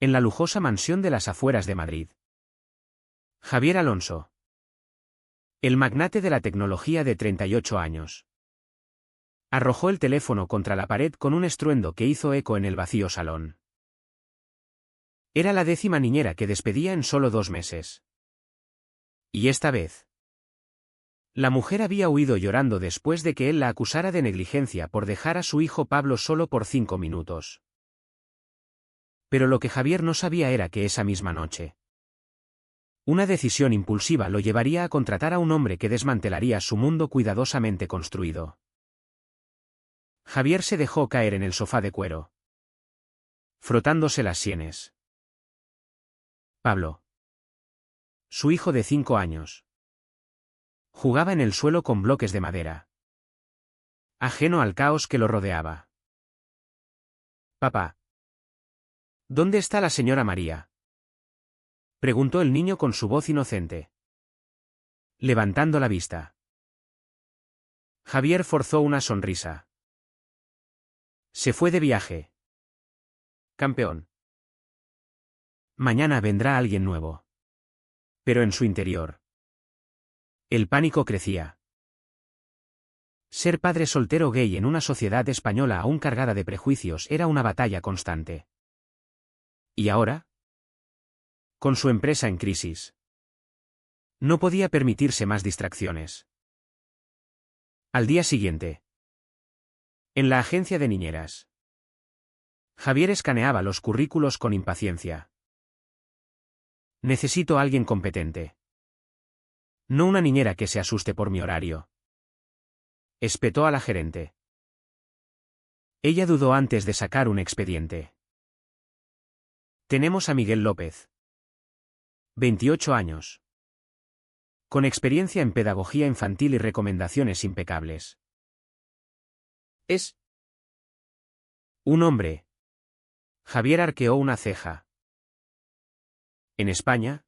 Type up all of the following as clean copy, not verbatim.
En la lujosa mansión de las afueras de Madrid. Javier Alonso. El magnate de la tecnología de 38 años. Arrojó el teléfono contra la pared con un estruendo que hizo eco en el vacío salón. Era la 10ª niñera que despedía en solo 2 meses. Y esta vez. La mujer había huido llorando después de que él la acusara de negligencia por dejar a su hijo Pablo solo por 5 minutos. Pero lo que Javier no sabía era que esa misma noche, una decisión impulsiva lo llevaría a contratar a un hombre que desmantelaría su mundo cuidadosamente construido. Javier se dejó caer en el sofá de cuero, frotándose las sienes. Pablo, su hijo de 5 años, jugaba en el suelo con bloques de madera, ajeno al caos que lo rodeaba. «Papá, ¿dónde está la señora María?», preguntó el niño con su voz inocente, levantando la vista. Javier forzó una sonrisa. «Se fue de viaje, campeón. Mañana vendrá alguien nuevo». Pero en su interior, el pánico crecía. Ser padre soltero gay en una sociedad española aún cargada de prejuicios era una batalla constante. ¿Y ahora? Con su empresa en crisis, no podía permitirse más distracciones. Al día siguiente, en la agencia de niñeras, Javier escaneaba los currículos con impaciencia. «Necesito a alguien competente. No una niñera que se asuste por mi horario», espetó a la gerente. Ella dudó antes de sacar un expediente. «Tenemos a Miguel López. 28 años. Con experiencia en pedagogía infantil y recomendaciones impecables. Es un hombre». Javier arqueó una ceja. En España,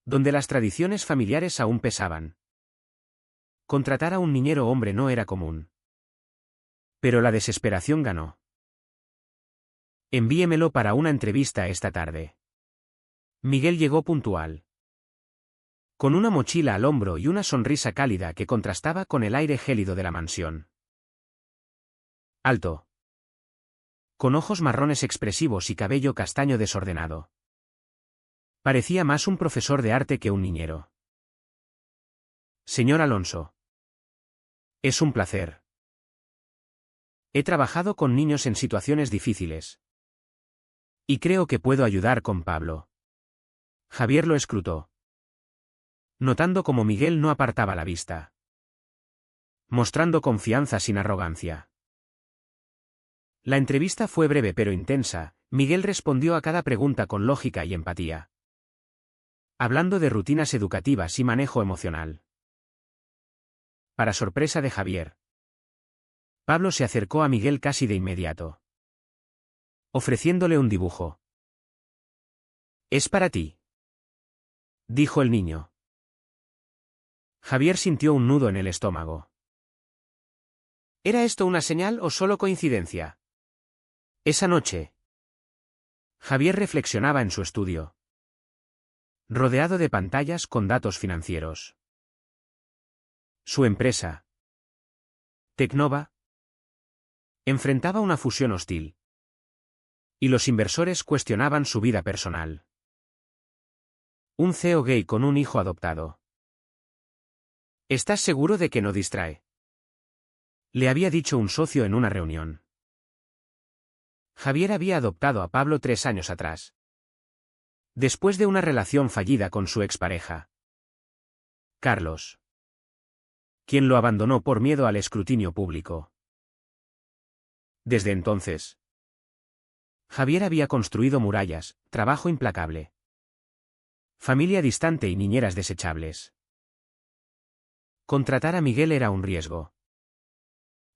donde las tradiciones familiares aún pesaban, contratar a un niñero hombre no era común. Pero la desesperación ganó. «Envíemelo para una entrevista esta tarde». Miguel llegó puntual, con una mochila al hombro y una sonrisa cálida que contrastaba con el aire gélido de la mansión. Alto, con ojos marrones expresivos y cabello castaño desordenado. Parecía más un profesor de arte que un niñero. «Señor Alonso. Es un placer. He trabajado con niños en situaciones difíciles. Y creo que puedo ayudar con Pablo». Javier lo escrutó, notando cómo Miguel no apartaba la vista, mostrando confianza sin arrogancia. La entrevista fue breve pero intensa. Miguel respondió a cada pregunta con lógica y empatía, hablando de rutinas educativas y manejo emocional. Para sorpresa de Javier, Pablo se acercó a Miguel casi de inmediato, ofreciéndole un dibujo. «Es para ti», dijo el niño. Javier sintió un nudo en el estómago. ¿Era esto una señal o solo coincidencia? Esa noche, Javier reflexionaba en su estudio, rodeado de pantallas con datos financieros. Su empresa, Tecnova, enfrentaba una fusión hostil, y los inversores cuestionaban su vida personal. Un CEO gay con un hijo adoptado. «¿Estás seguro de que no distrae?», le había dicho un socio en una reunión. Javier había adoptado a Pablo 3 años atrás, después de una relación fallida con su expareja, Carlos, quien lo abandonó por miedo al escrutinio público. Desde entonces, Javier había construido murallas, trabajo implacable, familia distante y niñeras desechables. Contratar a Miguel era un riesgo.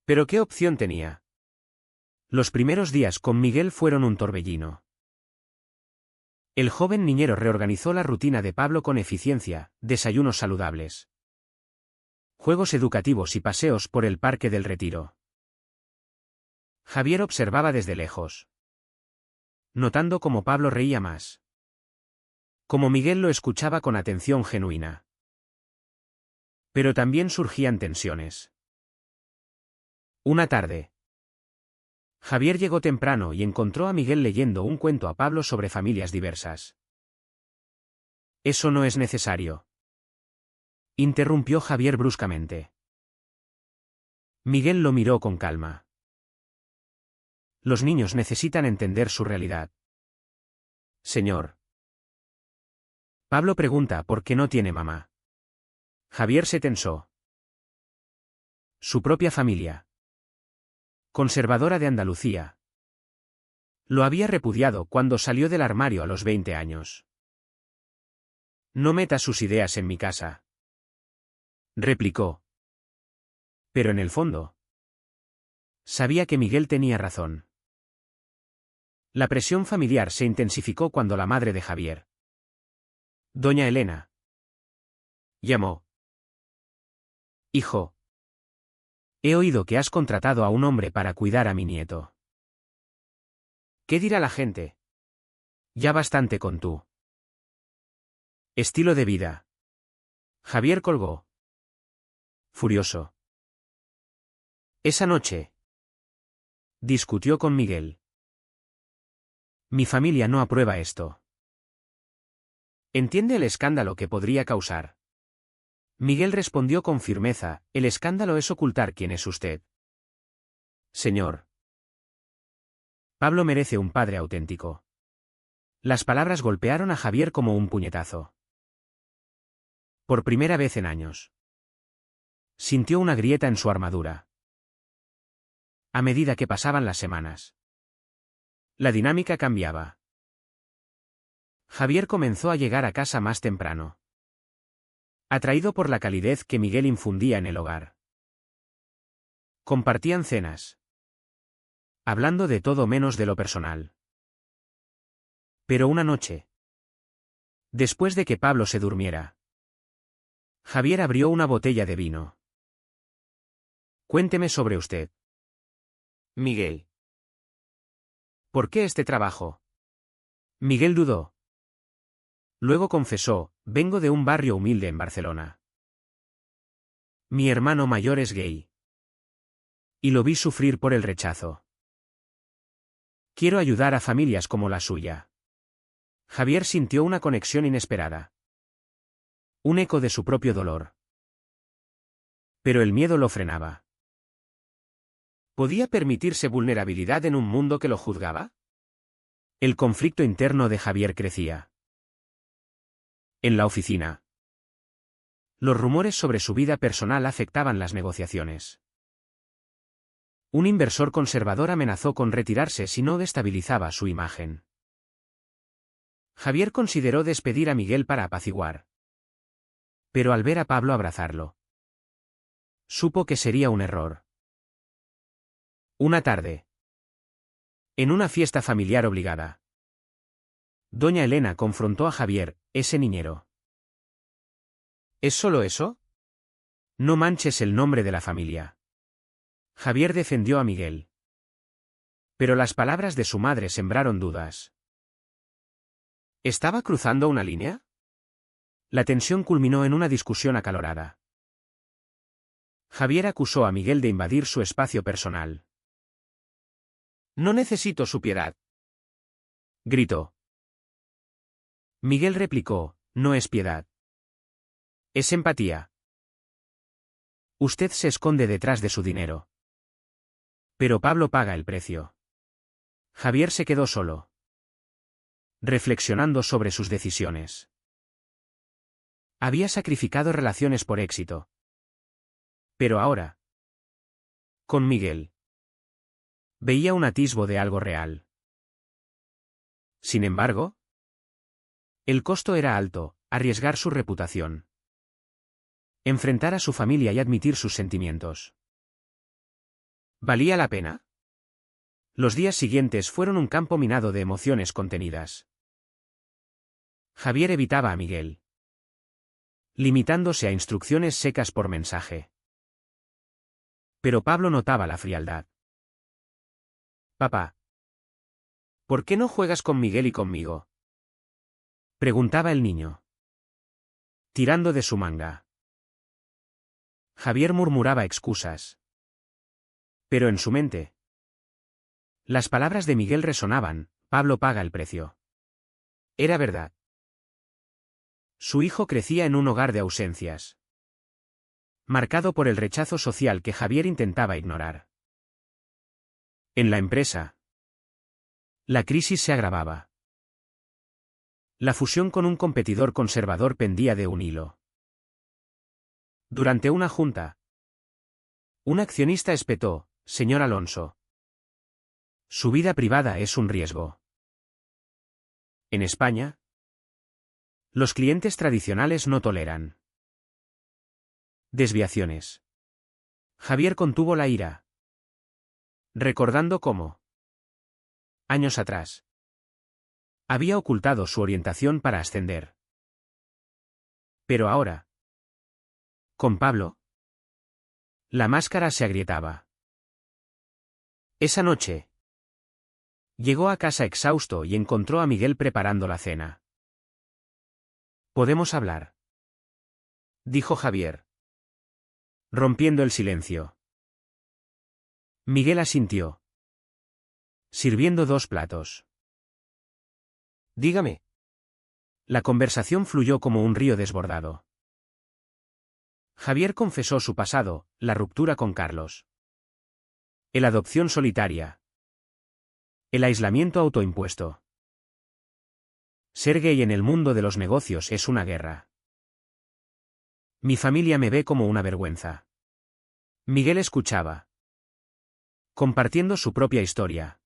¿Pero qué opción tenía? Los primeros días con Miguel fueron un torbellino. El joven niñero reorganizó la rutina de Pablo con eficiencia: desayunos saludables, juegos educativos y paseos por el Parque del Retiro. Javier observaba desde lejos. notando cómo Pablo reía más. Como Miguel lo escuchaba con atención genuina. Pero también surgían tensiones. Una tarde. Javier llegó temprano y encontró a Miguel leyendo un cuento a Pablo sobre familias diversas. Eso no es necesario. Interrumpió Javier bruscamente. Miguel lo miró con calma. Los niños necesitan entender su realidad. Señor. Pablo pregunta por qué no tiene mamá. Javier se tensó. Su propia familia. Conservadora de Andalucía. Lo había repudiado cuando salió del armario a los 20 años. No meta sus ideas en mi casa. Replicó. Pero en el fondo. Sabía que Miguel tenía razón. La presión familiar se intensificó cuando la madre de Javier, doña Elena, llamó. Hijo. He oído que has contratado a un hombre para cuidar a mi nieto. ¿Qué dirá la gente? Ya bastante con tú. Estilo de vida. Javier colgó. Furioso. Esa noche. Discutió con Miguel. Mi familia no aprueba esto. ¿Entiende el escándalo que podría causar? Miguel respondió con firmeza, el escándalo es ocultar quién es usted. Señor. Pablo merece un padre auténtico. Las palabras golpearon a Javier como un puñetazo. Por primera vez en años. Sintió una grieta en su armadura. A medida que pasaban las semanas. La dinámica cambiaba. Javier comenzó a llegar a casa más temprano. Atraído por la calidez que Miguel infundía en el hogar. Compartían cenas. Hablando de todo menos de lo personal. Pero una noche. Después de que Pablo se durmiera. Javier abrió una botella de vino. Cuénteme sobre usted. Miguel. ¿Por qué este trabajo? Miguel dudó. Luego confesó, vengo de un barrio humilde en Barcelona. Mi hermano mayor es gay. Y lo vi sufrir por el rechazo. Quiero ayudar a familias como la suya. Javier sintió una conexión inesperada. Un eco de su propio dolor. Pero el miedo lo frenaba. ¿Podía permitirse vulnerabilidad en un mundo que lo juzgaba? El conflicto interno de Javier crecía. En la oficina. Los rumores sobre su vida personal afectaban las negociaciones. Un inversor conservador amenazó con retirarse si no destabilizaba su imagen. Javier consideró despedir a Miguel para apaciguar. Pero al ver a Pablo abrazarlo, supo que sería un error. Una tarde. En una fiesta familiar obligada. Doña Elena confrontó a Javier, ese niñero. ¿Es solo eso? No manches el nombre de la familia. Javier defendió a Miguel. Pero las palabras de su madre sembraron dudas. ¿Estaba cruzando una línea? La tensión culminó en una discusión acalorada. Javier acusó a Miguel de invadir su espacio personal. No necesito su piedad. Gritó. Miguel replicó, no es piedad. Es empatía. Usted se esconde detrás de su dinero. Pero Pablo paga el precio. Javier se quedó solo. Reflexionando sobre sus decisiones. Había sacrificado relaciones por éxito. Pero ahora. Con Miguel. Veía un atisbo de algo real. Sin embargo, el costo era alto, arriesgar su reputación. Enfrentar a su familia y admitir sus sentimientos. ¿Valía la pena? Los días siguientes fueron un campo minado de emociones contenidas. Javier evitaba a Miguel. Limitándose a instrucciones secas por mensaje. Pero Pablo notaba la frialdad. Papá. ¿Por qué no juegas con Miguel y conmigo?, preguntaba el niño, tirando de su manga. Javier murmuraba excusas. Pero en su mente, las palabras de Miguel resonaban: Pablo paga el precio. Era verdad. Su hijo crecía en un hogar de ausencias, marcado por el rechazo social que Javier intentaba ignorar. En la empresa, la crisis se agravaba. La fusión con un competidor conservador pendía de un hilo. Durante una junta, un accionista espetó: Señor Alonso, su vida privada es un riesgo. En España, los clientes tradicionales no toleran desviaciones. Javier contuvo la ira, recordando cómo, años atrás, había ocultado su orientación para ascender. Pero ahora, con Pablo, la máscara se agrietaba. Esa noche, llegó a casa exhausto y encontró a Miguel preparando la cena. ¿Podemos hablar?, dijo Javier, rompiendo el silencio. Miguel asintió, sirviendo 2 platos. Dígame. La conversación fluyó como un río desbordado. Javier confesó su pasado, la ruptura con Carlos, la adopción solitaria, el aislamiento autoimpuesto. Ser gay en el mundo de los negocios es una guerra. Mi familia me ve como una vergüenza. Miguel escuchaba, compartiendo su propia historia.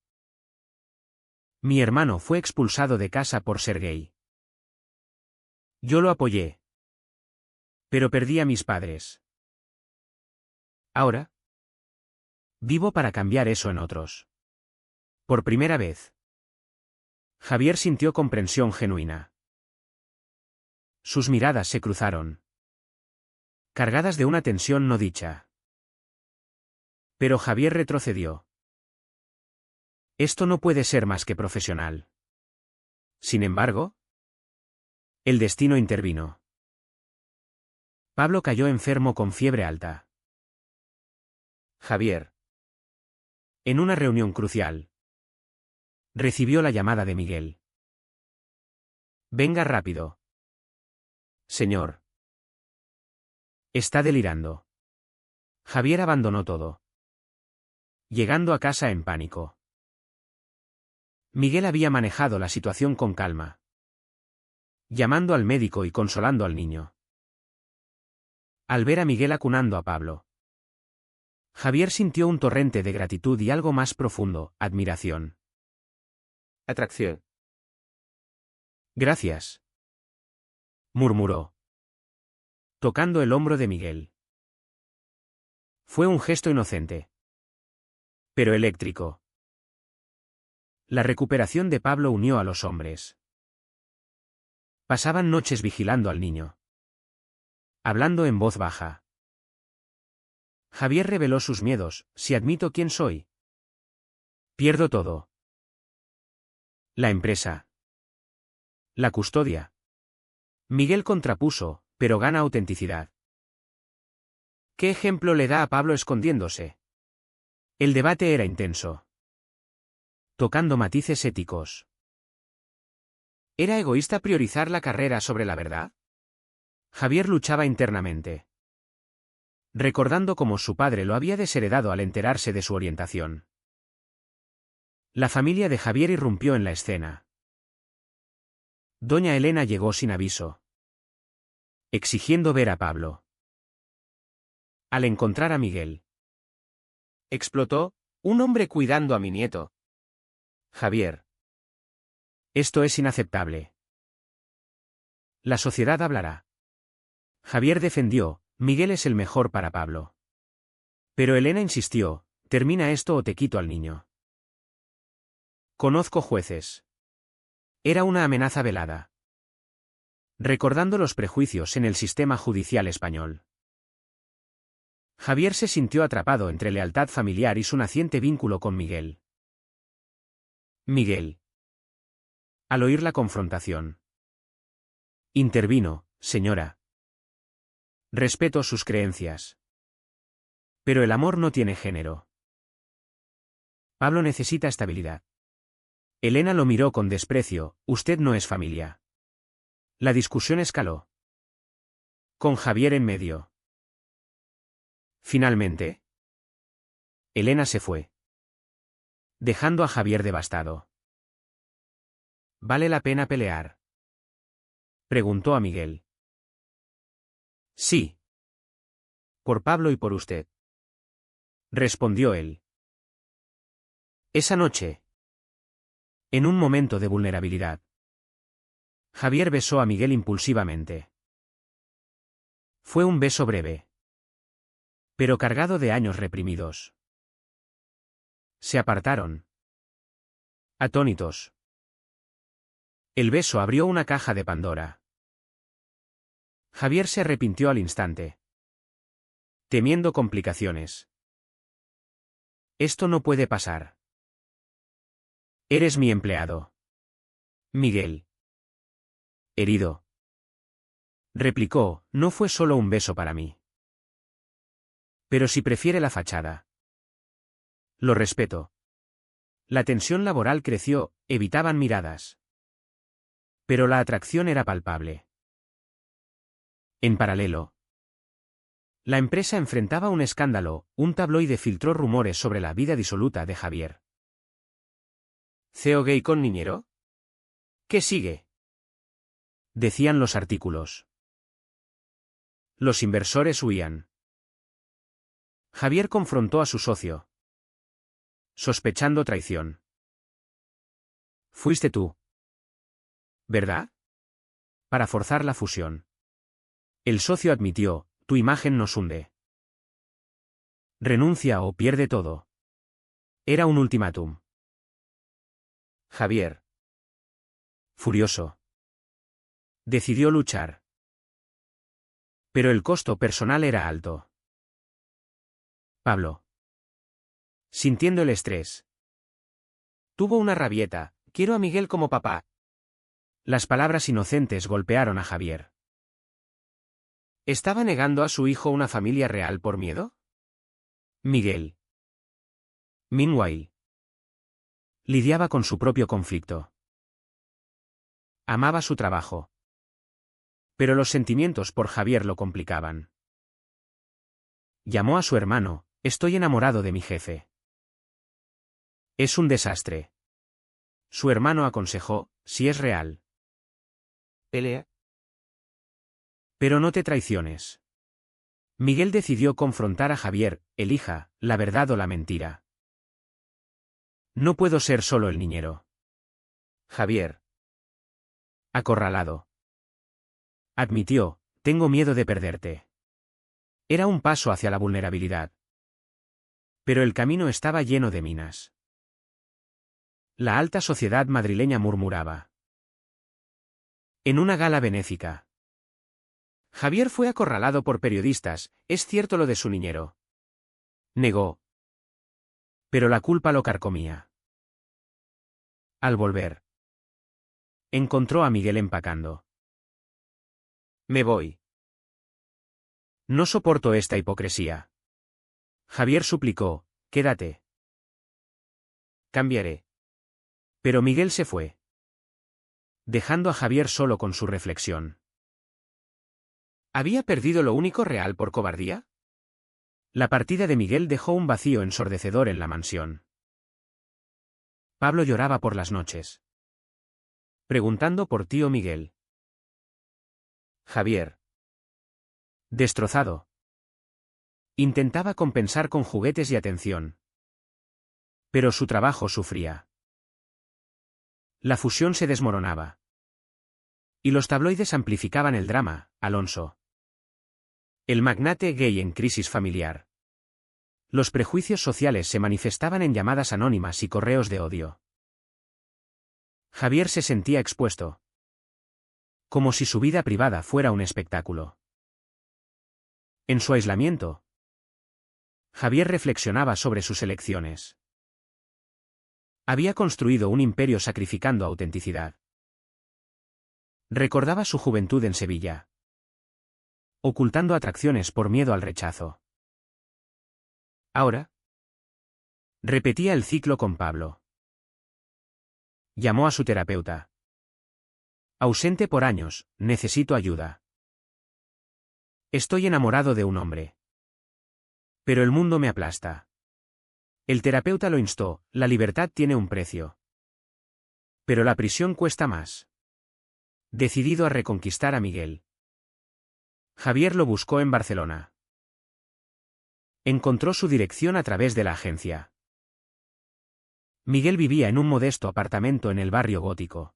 Mi hermano fue expulsado de casa por ser gay. Yo lo apoyé, pero perdí a mis padres. Ahora, vivo para cambiar eso en otros. Por primera vez, Javier sintió comprensión genuina. Sus miradas se cruzaron, cargadas de una tensión no dicha. Pero Javier retrocedió. Esto no puede ser más que profesional. Sin embargo, el destino intervino. Pablo cayó enfermo con fiebre alta. Javier, en una reunión crucial, recibió la llamada de Miguel. Venga rápido. Señor. Está delirando. Javier abandonó todo, llegando a casa en pánico. Miguel había manejado la situación con calma, llamando al médico y consolando al niño. Al ver a Miguel acunando a Pablo, Javier sintió un torrente de gratitud y algo más profundo: admiración. Atracción. Gracias, murmuró, tocando el hombro de Miguel. Fue un gesto inocente, pero eléctrico. La recuperación de Pablo unió a los hombres. Pasaban noches vigilando al niño, hablando en voz baja. Javier reveló sus miedos: si admito quién soy, pierdo todo. La empresa, la custodia. Miguel contrapuso: pero gana autenticidad. ¿Qué ejemplo le da a Pablo escondiéndose? El debate era intenso, tocando matices éticos. ¿Era egoísta priorizar la carrera sobre la verdad? Javier luchaba internamente, recordando cómo su padre lo había desheredado al enterarse de su orientación. La familia de Javier irrumpió en la escena. Doña Elena llegó sin aviso, exigiendo ver a Pablo. Al encontrar a Miguel, explotó: un hombre cuidando a mi nieto. Javier. Esto es inaceptable. La sociedad hablará. Javier defendió: Miguel es el mejor para Pablo. Pero Elena insistió: termina esto o te quito al niño. Conozco jueces. Era una amenaza velada, recordando los prejuicios en el sistema judicial español. Javier se sintió atrapado entre lealtad familiar y su naciente vínculo con Miguel. Miguel, Al oír la confrontación, intervino: señora. Respeto sus creencias. Pero el amor no tiene género. Pablo necesita estabilidad. Elena lo miró con desprecio: usted no es familia. La discusión escaló, con Javier en medio. Finalmente, Elena se fue, dejando a Javier devastado. ¿Vale la pena pelear?, preguntó a Miguel. Sí. Por Pablo y por usted, respondió él. Esa noche, en un momento de vulnerabilidad, Javier besó a Miguel impulsivamente. Fue un beso breve, pero cargado de años reprimidos. Se apartaron, atónitos. El beso abrió una caja de Pandora. Javier se arrepintió al instante, temiendo complicaciones. Esto no puede pasar. Eres mi empleado. Miguel. Herido, replicó: no fue solo un beso para mí. Pero si prefiere la fachada, lo respeto. La tensión laboral creció, evitaban miradas. Pero la atracción era palpable. En paralelo, la empresa enfrentaba un escándalo: un tabloide filtró rumores sobre la vida disoluta de Javier. ¿CEO gay con niñero? ¿Qué sigue?, decían los artículos. Los inversores huían. Javier confrontó a su socio, sospechando traición. Fuiste tú, ¿verdad?, para forzar la fusión. El socio admitió: tu imagen nos hunde. Renuncia o pierde todo. Era un ultimátum. Javier, furioso, decidió luchar. Pero el costo personal era alto. Pablo, sintiendo el estrés, tuvo una rabieta: quiero a Miguel como papá. Las palabras inocentes golpearon a Javier. ¿Estaba negando a su hijo una familia real por miedo? Miguel, meanwhile, lidiaba con su propio conflicto. Amaba su trabajo, pero los sentimientos por Javier lo complicaban. Llamó a su hermano: estoy enamorado de mi jefe. Es un desastre. Su hermano aconsejó: si es real, pelea. Pero no te traiciones. Miguel decidió confrontar a Javier: elija, la verdad o la mentira. No puedo ser solo el niñero. Javier, acorralado, admitió: tengo miedo de perderte. Era un paso hacia la vulnerabilidad. Pero el camino estaba lleno de minas. La alta sociedad madrileña murmuraba. En una gala benéfica, Javier fue acorralado por periodistas: ¿es cierto lo de su niñero? Negó. Pero la culpa lo carcomía. Al volver, encontró a Miguel empacando. Me voy. No soporto esta hipocresía. Javier suplicó: quédate. Cambiaré. Pero Miguel se fue, dejando a Javier solo con su reflexión. ¿Había perdido lo único real por cobardía? La partida de Miguel dejó un vacío ensordecedor en la mansión. Pablo lloraba por las noches, preguntando por tío Miguel. Javier, destrozado, intentaba compensar con juguetes y atención. Pero su trabajo sufría. La fusión se desmoronaba. Y los tabloides amplificaban el drama: Alonso, el magnate gay en crisis familiar. Los prejuicios sociales se manifestaban en llamadas anónimas y correos de odio. Javier se sentía expuesto, como si su vida privada fuera un espectáculo. En su aislamiento, Javier reflexionaba sobre sus elecciones. Había construido un imperio sacrificando autenticidad. Recordaba su juventud en Sevilla, ocultando atracciones por miedo al rechazo. Ahora, repetía el ciclo con Pablo. Llamó a su terapeuta. Ausente por años, necesito ayuda. Estoy enamorado de un hombre. Pero el mundo me aplasta. El terapeuta lo instó, la libertad tiene un precio. Pero la prisión cuesta más. Decidido a reconquistar a Miguel, Javier lo buscó en Barcelona. Encontró su dirección a través de la agencia. Miguel vivía en un modesto apartamento en el barrio gótico.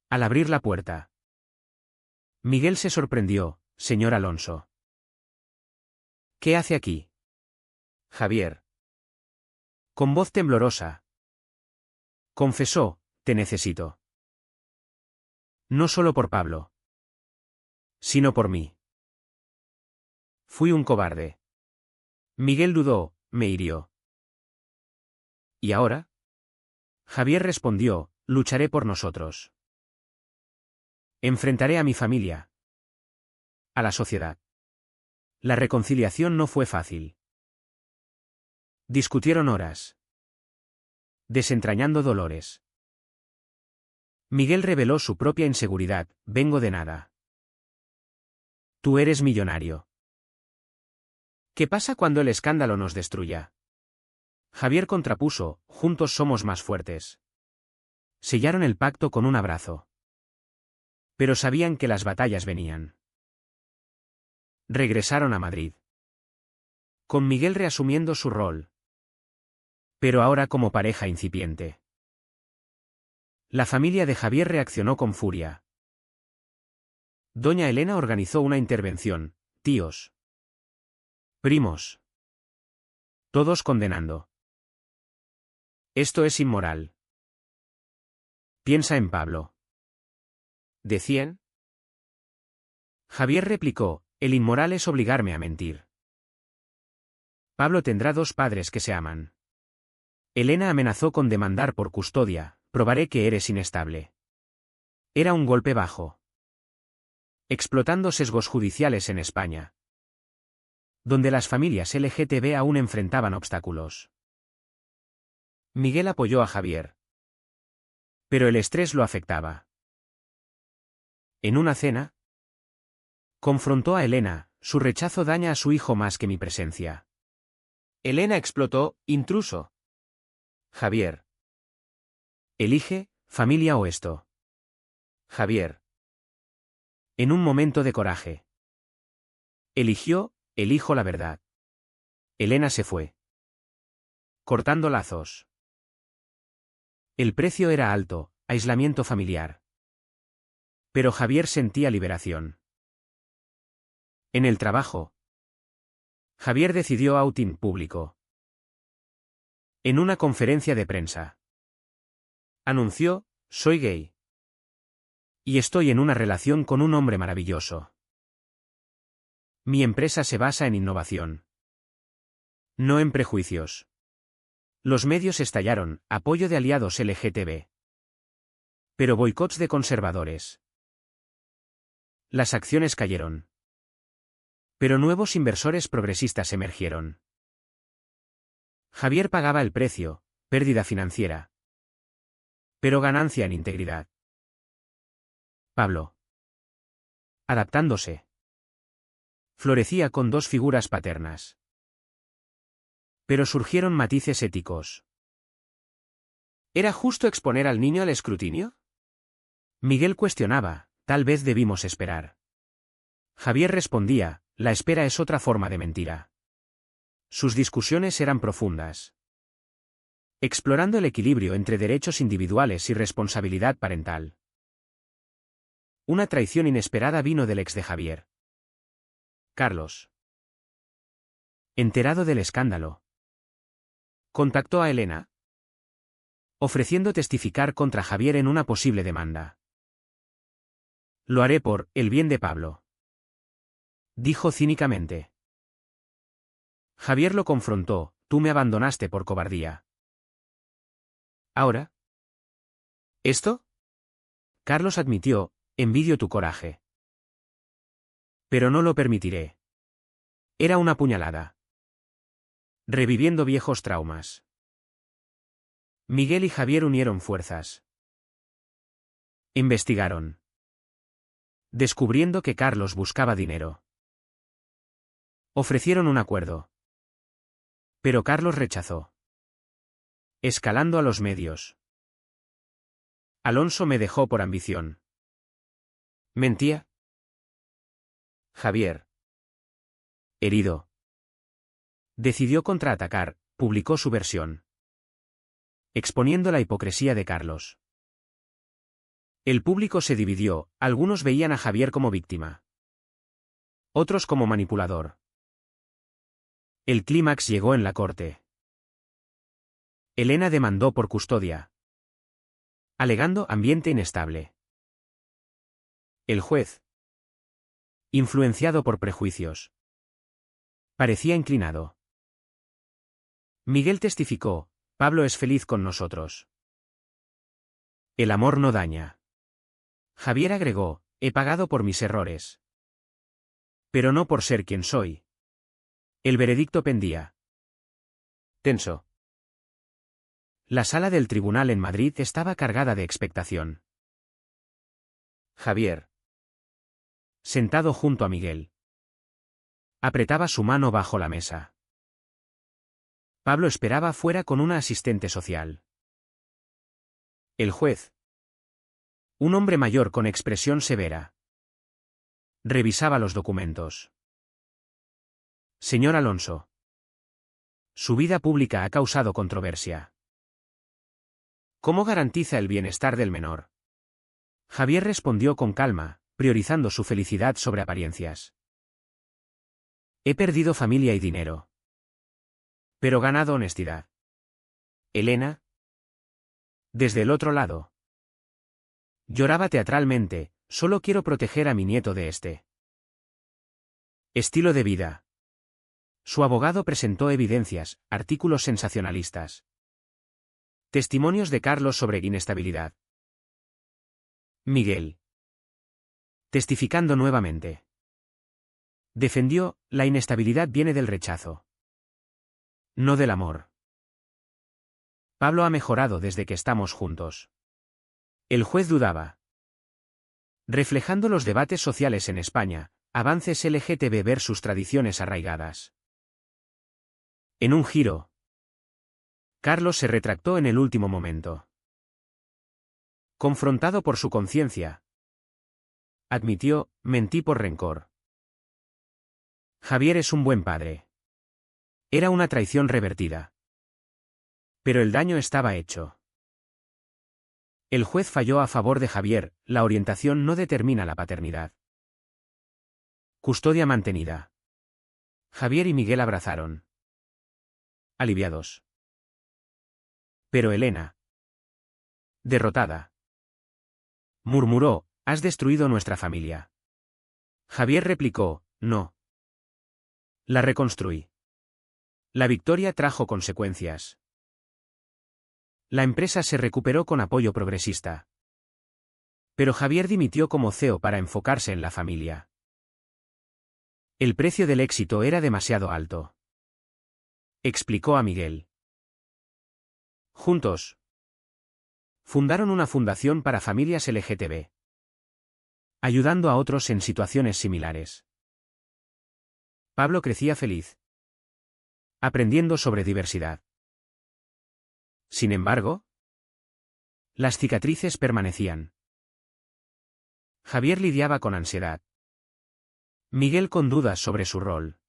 Al abrir la puerta, Miguel se sorprendió. Señor Alonso. ¿Qué hace aquí? Javier. Con voz temblorosa. Confesó, te necesito. No solo por Pablo, sino por mí. Fui un cobarde. Miguel dudó, me hirió. ¿Y ahora? Javier respondió, lucharé por nosotros. Enfrentaré a mi familia. A la sociedad. La reconciliación no fue fácil. Discutieron horas. Desentrañando dolores. Miguel reveló su propia inseguridad, vengo de nada. Tú eres millonario. ¿Qué pasa cuando el escándalo nos destruya? Javier contrapuso, juntos somos más fuertes. Sellaron el pacto con un abrazo. Pero sabían que las batallas venían. Regresaron a Madrid. Con Miguel reasumiendo su rol. Pero ahora como pareja incipiente. La familia de Javier reaccionó con furia. Doña Elena organizó una intervención, tíos. Primos. Todos condenando. Esto es inmoral. Piensa en Pablo. ¿Decían? Javier replicó, el inmoral es obligarme a mentir. Pablo tendrá dos padres que se aman. Elena amenazó con demandar por custodia, probaré que eres inestable. Era un golpe bajo. Explotando sesgos judiciales en España, donde las familias LGTB aún enfrentaban obstáculos. Miguel apoyó a Javier. Pero el estrés lo afectaba. En una cena, confrontó a Elena, su rechazo daña a su hijo más que mi presencia. Elena explotó, intruso. Javier. Elige, familia o esto. Javier. En un momento de coraje. Elijo la verdad. Elena se fue. Cortando lazos. El precio era alto, aislamiento familiar. Pero Javier sentía liberación. En el trabajo. Javier decidió outing público. En una conferencia de prensa. Anunció, soy gay. Y estoy en una relación con un hombre maravilloso. Mi empresa se basa en innovación. No en prejuicios. Los medios estallaron, apoyo de aliados LGTB. Pero boicots de conservadores. Las acciones cayeron. Pero nuevos inversores progresistas emergieron. Javier pagaba el precio, pérdida financiera. Pero ganancia en integridad. Pablo. Adaptándose. Florecía con dos figuras paternas. Pero surgieron matices éticos. ¿Era justo exponer al niño al escrutinio? Miguel cuestionaba, tal vez debimos esperar. Javier respondía, la espera es otra forma de mentira. Sus discusiones eran profundas. Explorando el equilibrio entre derechos individuales y responsabilidad parental. Una traición inesperada vino del ex de Javier. Carlos. Enterado del escándalo. Contactó a Elena, ofreciendo testificar contra Javier en una posible demanda. Lo haré por el bien de Pablo. Dijo cínicamente. Javier lo confrontó, tú me abandonaste por cobardía. ¿Ahora? ¿Esto? Carlos admitió, envidio tu coraje. Pero no lo permitiré. Era una puñalada. Reviviendo viejos traumas. Miguel y Javier unieron fuerzas. Investigaron. Descubriendo que Carlos buscaba dinero. Ofrecieron un acuerdo. Pero Carlos rechazó. Escalando a los medios. Alonso me dejó por ambición. ¿Mentía? Javier. Herido. Decidió contraatacar, publicó su versión. Exponiendo la hipocresía de Carlos. El público se dividió, algunos veían a Javier como víctima. Otros como manipulador. El clímax llegó en la corte. Elena demandó por custodia. Alegando ambiente inestable. El juez. Influenciado por prejuicios. Parecía inclinado. Miguel testificó, Pablo es feliz con nosotros. El amor no daña. Javier agregó, he pagado por mis errores. Pero no por ser quien soy. El veredicto pendía. Tenso. La sala del tribunal en Madrid estaba cargada de expectación. Javier. Sentado junto a Miguel. Apretaba su mano bajo la mesa. Pablo esperaba fuera con una asistente social. El juez. Un hombre mayor con expresión severa. Revisaba los documentos. Señor Alonso. Su vida pública ha causado controversia. ¿Cómo garantiza el bienestar del menor? Javier respondió con calma, priorizando su felicidad sobre apariencias. He perdido familia y dinero. Pero ganado honestidad. Elena. Desde el otro lado. Lloraba teatralmente, solo quiero proteger a mi nieto de este estilo de vida. Su abogado presentó evidencias, artículos sensacionalistas. Testimonios de Carlos sobre inestabilidad. Miguel. Testificando nuevamente. Defendió, la inestabilidad viene del rechazo. No del amor. Pablo ha mejorado desde que estamos juntos. El juez dudaba. Reflejando los debates sociales en España, avances LGTB versus tradiciones arraigadas. En un giro. Carlos se retractó en el último momento. Confrontado por su conciencia. Admitió, mentí por rencor. Javier es un buen padre. Era una traición revertida. Pero el daño estaba hecho. El juez falló a favor de Javier, la orientación no determina la paternidad. Custodia mantenida. Javier y Miguel abrazaron. Aliviados. Pero Elena. Derrotada. Murmuró, has destruido nuestra familia. Javier replicó, no. La reconstruí. La victoria trajo consecuencias. La empresa se recuperó con apoyo progresista. Pero Javier dimitió como CEO para enfocarse en la familia. El precio del éxito era demasiado alto. Explicó a Miguel. Juntos. Fundaron una fundación para familias LGTB. Ayudando a otros en situaciones similares. Pablo crecía feliz. Aprendiendo sobre diversidad. Sin embargo, las cicatrices permanecían. Javier lidiaba con ansiedad. Miguel con dudas sobre su rol.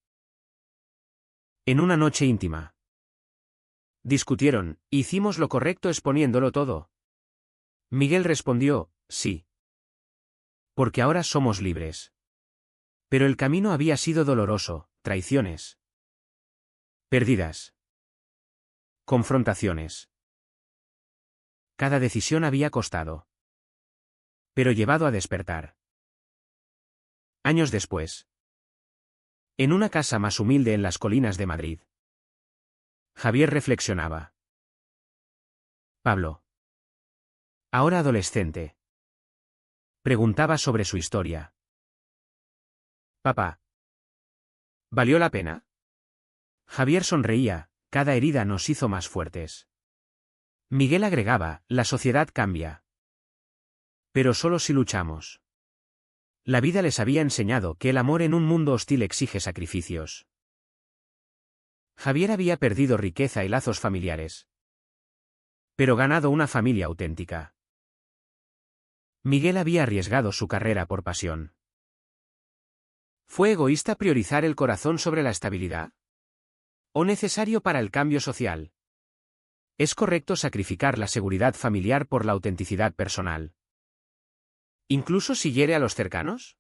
En una noche íntima. Discutieron, ¿hicimos lo correcto exponiéndolo todo? Miguel respondió, sí. Porque ahora somos libres. Pero el camino había sido doloroso, traiciones. Pérdidas. Confrontaciones. Cada decisión había costado. Pero llevado a despertar. Años después. En una casa más humilde en las colinas de Madrid. Javier reflexionaba. Pablo. Ahora adolescente. Preguntaba sobre su historia. Papá. ¿Valió la pena? Javier sonreía, cada herida nos hizo más fuertes. Miguel agregaba, la sociedad cambia. Pero solo si luchamos. La vida les había enseñado que el amor en un mundo hostil exige sacrificios. Javier había perdido riqueza y lazos familiares. Pero ganado una familia auténtica. Miguel había arriesgado su carrera por pasión. ¿Fue egoísta priorizar el corazón sobre la estabilidad? ¿O necesario para el cambio social? ¿Es correcto sacrificar la seguridad familiar por la autenticidad personal? ¿Incluso si hiere a los cercanos?